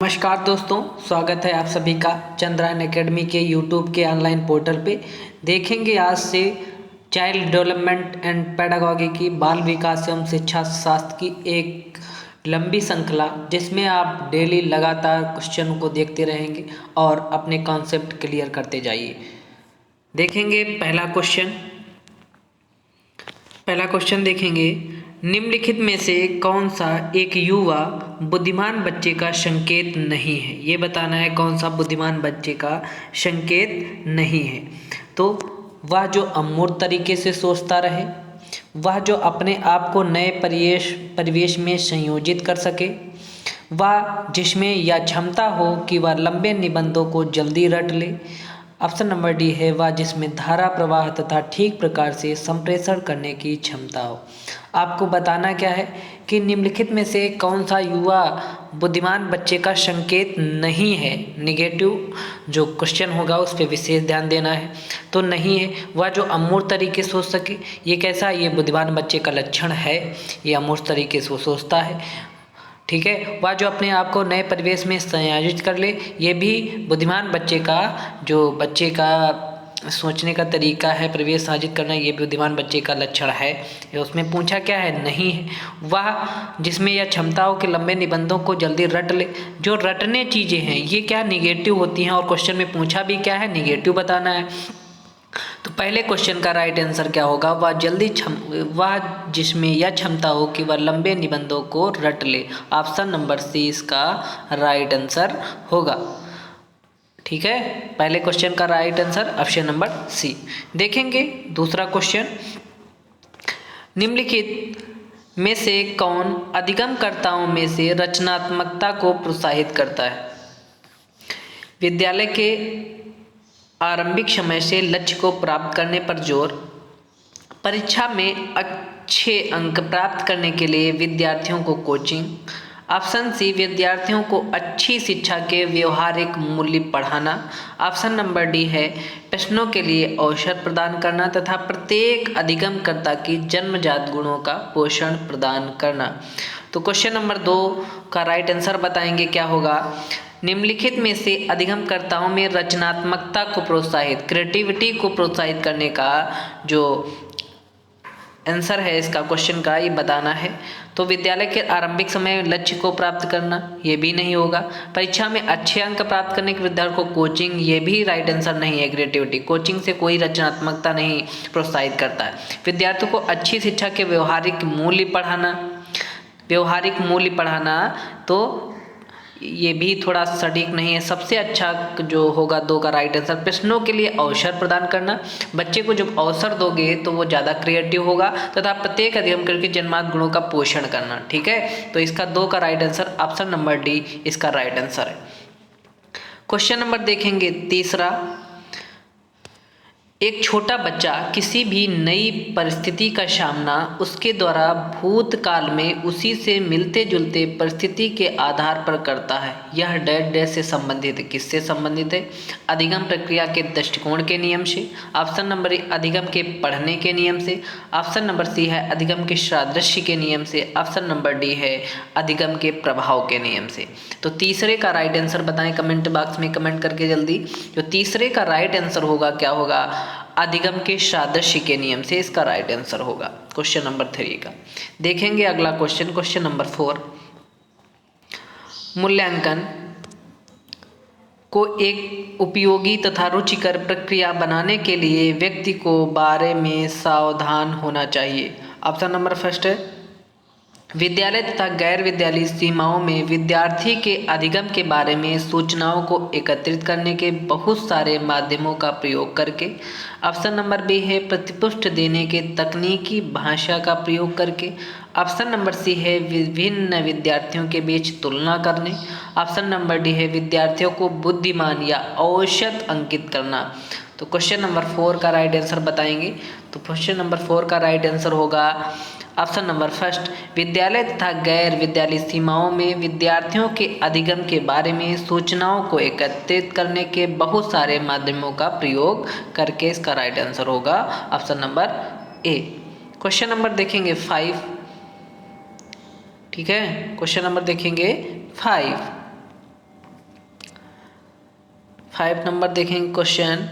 नमस्कार दोस्तों, स्वागत है आप सभी का चंद्रयान एकेडमी के यूट्यूब के ऑनलाइन पोर्टल पे। देखेंगे आज से चाइल्ड डेवलपमेंट एंड पेडागॉजी की बाल विकास एवं शिक्षा शास्त्र की एक लंबी श्रृंखला, जिसमें आप डेली लगातार क्वेश्चन को देखते रहेंगे और अपने कॉन्सेप्ट क्लियर करते जाइए। देखेंगे पहला क्वेश्चन देखेंगे, निम्नलिखित में से कौन सा एक युवा बुद्धिमान बच्चे का संकेत नहीं है। ये बताना है कौन सा बुद्धिमान बच्चे का संकेत नहीं है। तो वह जो अमूर्त तरीके से सोचता रहे, वह जो अपने आप को नए परिवेश में संयोजित कर सके, वह जिसमें यह क्षमता हो कि वह लंबे निबंधों को जल्दी रट ले। ऑप्शन नंबर डी है वह जिसमें धारा प्रवाह तथा ठीक प्रकार से संप्रेषण करने की क्षमता हो। आपको बताना क्या है कि निम्नलिखित में से कौन सा युवा बुद्धिमान बच्चे का संकेत नहीं है। निगेटिव जो क्वेश्चन होगा उस पर विशेष ध्यान देना है। तो नहीं है वह जो अमूर्त तरीके से सोच सके। ये कैसा, ये बुद्धिमान बच्चे का लक्षण है, ये अमूर्त तरीके से सोचता है। ठीक है, वह जो अपने आप को नए परिवेश में संयोजित कर ले, ये भी बुद्धिमान बच्चे का सोचने का तरीका है, परिवेश साजित करना, ये बुद्धिमान बच्चे का लक्षण है। उसमें पूछा क्या है, नहीं है वह जिसमें यह क्षमता हो कि लंबे निबंधों को जल्दी रट ले। जो रटने चीज़ें हैं ये क्या निगेटिव होती हैं, और क्वेश्चन में पूछा भी क्या है, निगेटिव बताना है। तो पहले क्वेश्चन का राइट आंसर क्या होगा, वह जिसमें यह क्षमता हो कि वह लंबे निबंधों को रट ले। ऑप्शन नंबर सी इसका राइट आंसर होगा। ठीक है, पहले क्वेश्चन का right answer option number C. देखेंगे दूसरा क्वेश्चन, निम्नलिखित में से कौन अधिगमकर्ताओं में से रचनात्मकता को प्रोत्साहित करता है। विद्यालय के आरंभिक समय से लक्ष्य को प्राप्त करने पर जोर, परीक्षा में अच्छे अंक प्राप्त करने के लिए विद्यार्थियों को कोचिंग। ऑप्शन सी विद्यार्थियों को अच्छी शिक्षा के व्यवहारिक मूल्य पढ़ाना। ऑप्शन नंबर डी है प्रश्नों के लिए अवसर प्रदान करना तथा प्रत्येक अधिगमकर्ता की जन्मजात गुणों का पोषण प्रदान करना। तो क्वेश्चन नंबर 2 का राइट आंसर बताएंगे क्या होगा। निम्नलिखित में से अधिगमकर्ताओं में रचनात्मकता को प्रोत्साहित, क्रिएटिविटी को प्रोत्साहित करने का जो आंसर है इसका क्वेश्चन का, ये बताना है। तो विद्यालय के आरंभिक समय लक्ष्य को प्राप्त करना, ये भी नहीं होगा। परीक्षा में अच्छे अंक प्राप्त करने के विद्यार्थी को कोचिंग, ये भी राइट आंसर नहीं है। क्रिएटिविटी, कोचिंग से कोई रचनात्मकता नहीं प्रोत्साहित करता है। विद्यार्थियों को अच्छी शिक्षा के व्यवहारिक मूल्य पढ़ाना, तो ये भी थोड़ा सटीक नहीं है। सबसे अच्छा जो होगा 2 का राइट आंसर, प्रश्नों के लिए अवसर प्रदान करना। बच्चे को जब अवसर दोगे तो वो ज़्यादा क्रिएटिव होगा तथा प्रत्येक अधिगम के जन्मजात गुणों का पोषण करना। ठीक है, तो इसका 2 का right answer option number D इसका राइट आंसर है। क्वेश्चन नंबर देखेंगे तीसरा, एक छोटा बच्चा किसी भी नई परिस्थिति का सामना उसके द्वारा भूतकाल में उसी से मिलते जुलते परिस्थिति के आधार पर करता है। यह डैश से संबंधित है। किससे संबंधित है? अधिगम प्रक्रिया के दृष्टिकोण के नियम से। ऑप्शन नंबर ए अधिगम के पढ़ने के नियम से। ऑप्शन नंबर सी है अधिगम के सादृश्य के नियम से। ऑप्शन नंबर डी है अधिगम के प्रभाव के नियम से। तो तीसरे का राइट आंसर बताएं कमेंट बॉक्स में कमेंट करके जल्दी। जो तीसरे का राइट आंसर होगा क्या होगा, अधिगम के सादृश्य के नियम से इसका राइट आंसर होगा क्वेश्चन नंबर 3 का। देखेंगे अगला क्वेश्चन नंबर 4, मूल्यांकन को एक उपयोगी तथा रुचिकर प्रक्रिया बनाने के लिए व्यक्ति को बारे में सावधान होना चाहिए। ऑप्शन नंबर फर्स्ट है विद्यालय तथा गैर विद्यालयी सीमाओं में विद्यार्थी के अधिगम के बारे में सूचनाओं को एकत्रित करने के बहुत सारे माध्यमों का प्रयोग करके। ऑप्शन नंबर बी है प्रतिपुष्टि देने के तकनीकी भाषा का प्रयोग करके। ऑप्शन नंबर सी है विभिन्न विद्यार्थियों के बीच तुलना करने। ऑप्शन नंबर डी है विद्यार्थियों को बुद्धिमान या औसत अंकित करना। तो क्वेश्चन नंबर 4 का राइट आंसर बताएंगे। तो क्वेश्चन नंबर 4 का राइट आंसर होगा ऑप्शन नंबर फर्स्ट, विद्यालय तथा गैर विद्यालयी सीमाओं में विद्यार्थियों के अधिगम के बारे में सूचनाओं को एकत्रित करने के बहुत सारे माध्यमों का प्रयोग करके। इसका राइट आंसर होगा ऑप्शन नंबर ए। क्वेश्चन नंबर देखेंगे 5। ठीक है, क्वेश्चन नंबर देखेंगे 5। 5 नंबर देखेंगे क्वेश्चन,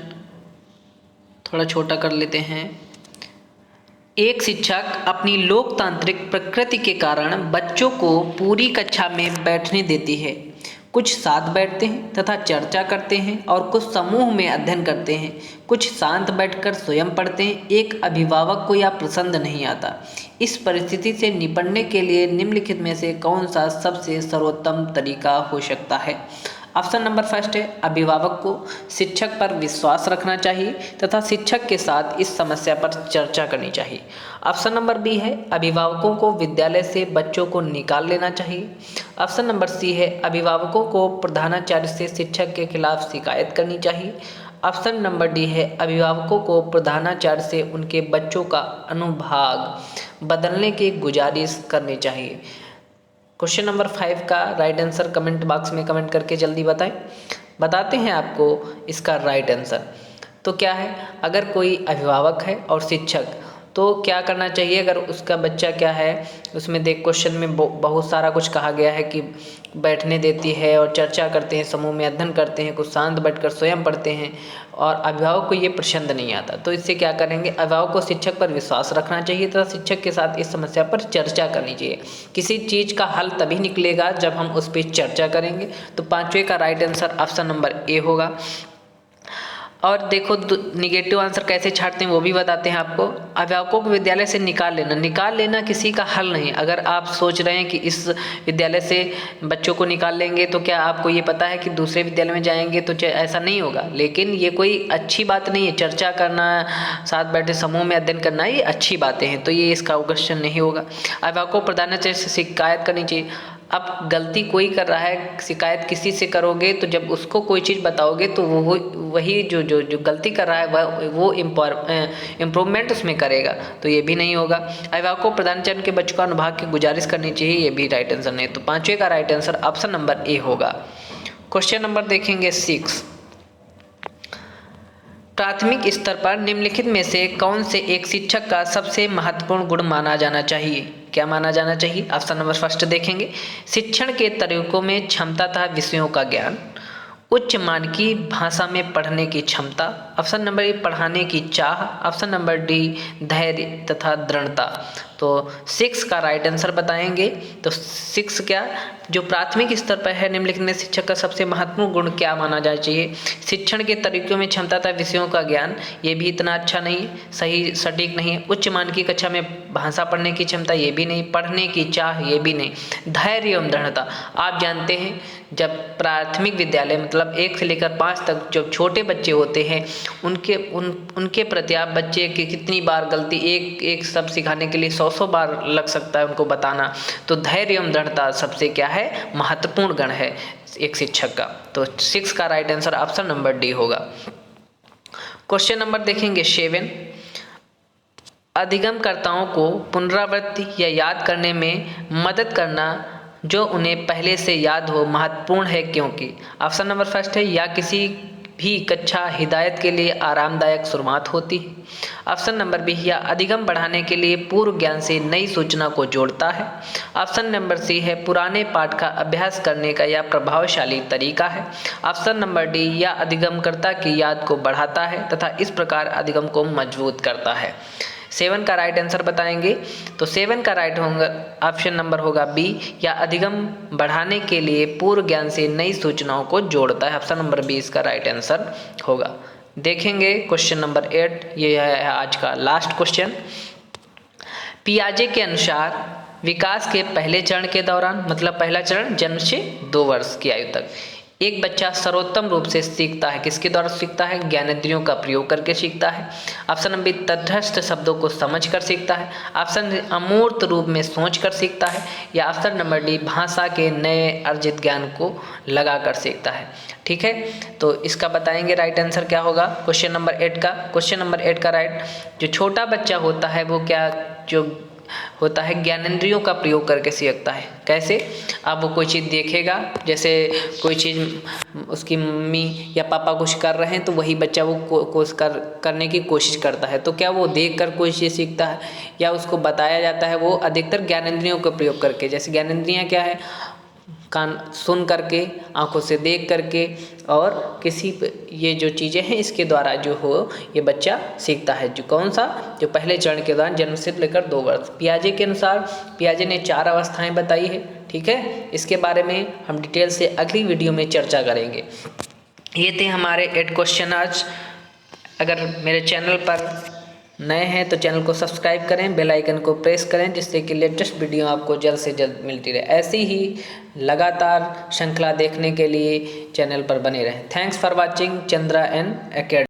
थोड़ा छोटा कर लेते हैं। एक शिक्षक अपनी लोकतांत्रिक प्रकृति के कारण बच्चों को पूरी कक्षा में बैठने देती है। कुछ साथ बैठते हैं तथा चर्चा करते हैं और कुछ समूह में अध्ययन करते हैं। कुछ शांत बैठकर स्वयं पढ़ते हैं। एक अभिभावक को यह पसंद नहीं आता। इस परिस्थिति से निपटने के लिए निम्नलिखित में से कौन सा सबसे सर्वोत्तम तरीका हो सकता है? ऑप्शन नंबर फर्स्ट है, अभिभावक को शिक्षक पर विश्वास रखना चाहिए तथा शिक्षक के साथ इस समस्या पर चर्चा करनी चाहिए। ऑप्शन नंबर बी है, अभिभावकों को विद्यालय से बच्चों को निकाल लेना चाहिए। ऑप्शन नंबर सी है, अभिभावकों को प्रधानाचार्य से शिक्षक के खिलाफ शिकायत करनी चाहिए। ऑप्शन नंबर डी है, अभिभावकों को प्रधानाचार्य से उनके बच्चों का अनुभाग बदलने की गुजारिश करनी चाहिए। क्वेश्चन नंबर 5 का राइट आंसर कमेंट बॉक्स में कमेंट करके जल्दी बताएं। बताते हैं आपको इसका राइट आंसर। तो क्या है, अगर कोई अभिभावक है और शिक्षक, तो क्या करना चाहिए अगर उसका बच्चा क्या है, उसमें देख क्वेश्चन में बहुत सारा कुछ कहा गया है कि बैठने देती है और चर्चा करते हैं, समूह में अध्ययन करते हैं, कुछ शांत बैठकर स्वयं पढ़ते हैं और अभिभावक को ये पसंद नहीं आता। तो इससे क्या करेंगे, अभिभावक को शिक्षक पर विश्वास रखना चाहिए तथा शिक्षक के साथ इस समस्या पर चर्चा करनी चाहिए। किसी चीज़ का हल तभी निकलेगा जब हम उस पर चर्चा करेंगे। तो 5वें का right answer option number A होगा। और देखो निगेटिव आंसर कैसे छांटते हैं वो भी बताते हैं आपको। अभिभावकों को विद्यालय से निकाल लेना किसी का हल नहीं। अगर आप सोच रहे हैं कि इस विद्यालय से बच्चों को निकाल लेंगे तो क्या आपको ये पता है कि दूसरे विद्यालय में जाएंगे तो ऐसा नहीं होगा। लेकिन ये कोई अच्छी बात नहीं है। चर्चा करना, साथ बैठे समूह में अध्ययन करना, ये अच्छी बातें हैं। तो ये इसका क्वेश्चन नहीं होगा। अभिभावकों को प्रधानाचार्य से शिकायत करनी चाहिए। अब गलती कोई कर रहा है, शिकायत किसी से करोगे तो जब उसको कोई चीज़ बताओगे तो वो वही जो गलती कर रहा है वो इम्प्रूवमेंट उसमें करेगा। तो ये भी नहीं होगा। अभिभावक को प्रधानाचार्य के बच्चों का अनुभाग की गुजारिश करनी चाहिए, ये भी राइट आंसर नहीं। तो 5वें का right answer option number A होगा। क्वेश्चन नंबर देखेंगे 6। प्राथमिक स्तर पर निम्नलिखित में से कौन से एक शिक्षक का सबसे महत्वपूर्ण गुण माना जाना चाहिए? क्या माना जाना चाहिए? ऑप्शन नंबर फर्स्ट देखेंगे, शिक्षण के तरीकों में क्षमता तथा विषयों का ज्ञान, उच्च मान की भाषा में पढ़ने की क्षमता, ऑप्शन नंबर ए पढ़ाने की चाह, ऑप्शन नंबर डी धैर्य तथा दृढ़ता। तो 6 का राइट आंसर बताएंगे। तो 6 क्या, जो प्राथमिक स्तर पर है निम्नलिखित में शिक्षक का सबसे महत्वपूर्ण गुण क्या माना जाना चाहिए? शिक्षण के तरीकों में क्षमता तथा विषयों का ज्ञान, ये भी इतना अच्छा नहीं, सही सटीक नहीं। उच्च मान की कक्षा में भाषा पढ़ने की क्षमता, ये भी नहीं। पढ़ने की चाह, ये भी नहीं। धैर्य एवं दृढ़ता, आप जानते हैं जब प्राथमिक विद्यालय मतलब 1 से लेकर 5 तक जब छोटे बच्चे होते हैं उनके प्रति आप बच्चे की कितनी बार गलती, एक शब्द सिखाने के लिए 100 बार लग सकता है उनको बताना। तो धैर्य एवं दृढ़ता सबसे क्या है, महत्वपूर्ण गुण है एक शिक्षक का। तो 6 का right answer option number D होगा। क्वेश्चन नंबर देखेंगे 7। अधिगमकर्ताओं को पुनरावृत्ति या याद करने में मदद करना जो उन्हें पहले से याद हो महत्वपूर्ण है, क्योंकि ऑप्शन नंबर फर्स्ट है, या किसी भी कक्षा हिदायत के लिए आरामदायक शुरुआत होती है। ऑप्शन नंबर बी, या अधिगम बढ़ाने के लिए पूर्व ज्ञान से नई सूचना को जोड़ता है। ऑप्शन नंबर सी है, पुराने पाठ का अभ्यास करने का यह प्रभावशाली तरीका है। ऑप्शन नंबर डी, या अधिगमकर्ता की याद को बढ़ाता है तथा इस प्रकार अधिगम को मजबूत करता है। 7 का राइट आंसर बताएंगे। तो 7 का राइट होगा ऑप्शन नंबर होगा बी, या अधिगम बढ़ाने के लिए पूर्व ज्ञान से नई सूचनाओं को जोड़ता है। ऑप्शन नंबर बी इसका राइट आंसर होगा। देखेंगे क्वेश्चन नंबर 8, ये है आज का लास्ट क्वेश्चन। पियाजे के अनुसार विकास के पहले चरण के दौरान, मतलब पहला चरण जन्म से 2 वर्ष की आयु तक, एक बच्चा सर्वोत्तम रूप से सीखता है। किसके द्वारा सीखता है? ज्ञानेंद्रियों का प्रयोग करके सीखता है। ऑप्शन नंबर बी, तटस्थ शब्दों को समझ कर सीखता है। ऑप्शन अमूर्त रूप में सोच कर सीखता है। या ऑप्शन नंबर डी, भाषा के नए अर्जित ज्ञान को लगा कर सीखता है। ठीक है, तो इसका बताएंगे राइट आंसर क्या होगा क्वेश्चन नंबर 8 का। क्वेश्चन नंबर 8 का राइट, जो छोटा बच्चा होता है वो क्या जो होता है, ज्ञानेंद्रियों का प्रयोग करके सीखता है। कैसे? अब वो कोई चीज़ देखेगा, जैसे कोई चीज़ उसकी मम्मी या पापा कुछ कर रहे हैं तो वही बच्चा वो करने की कोशिश करता है। तो क्या वो देख कर कोई चीज़ सीखता है या उसको बताया जाता है? वो अधिकतर ज्ञानेंद्रियों का प्रयोग करके। जैसे ज्ञानेंद्रियाँ क्या है, कान सुन करके, आँखों से देख करके और किसी ये जो चीज़ें हैं इसके द्वारा जो हो ये बच्चा सीखता है। जो कौन सा, जो पहले चरण के दौरान जन्म से लेकर 2 वर्ष। पियाजे के अनुसार पियाजे ने 4 अवस्थाएं बताई है, ठीक है। इसके बारे में हम डिटेल से अगली वीडियो में चर्चा करेंगे। ये थे हमारे 8 क्वेश्चन आज। अगर मेरे चैनल पर नए हैं तो चैनल को सब्सक्राइब करें, बेल आइकन को प्रेस करें, जिससे कि लेटेस्ट वीडियो आपको जल्द से जल्द मिलती रहे। ऐसी ही लगातार श्रृंखला देखने के लिए चैनल पर बने रहें। Thanks for watching Chandra N academy.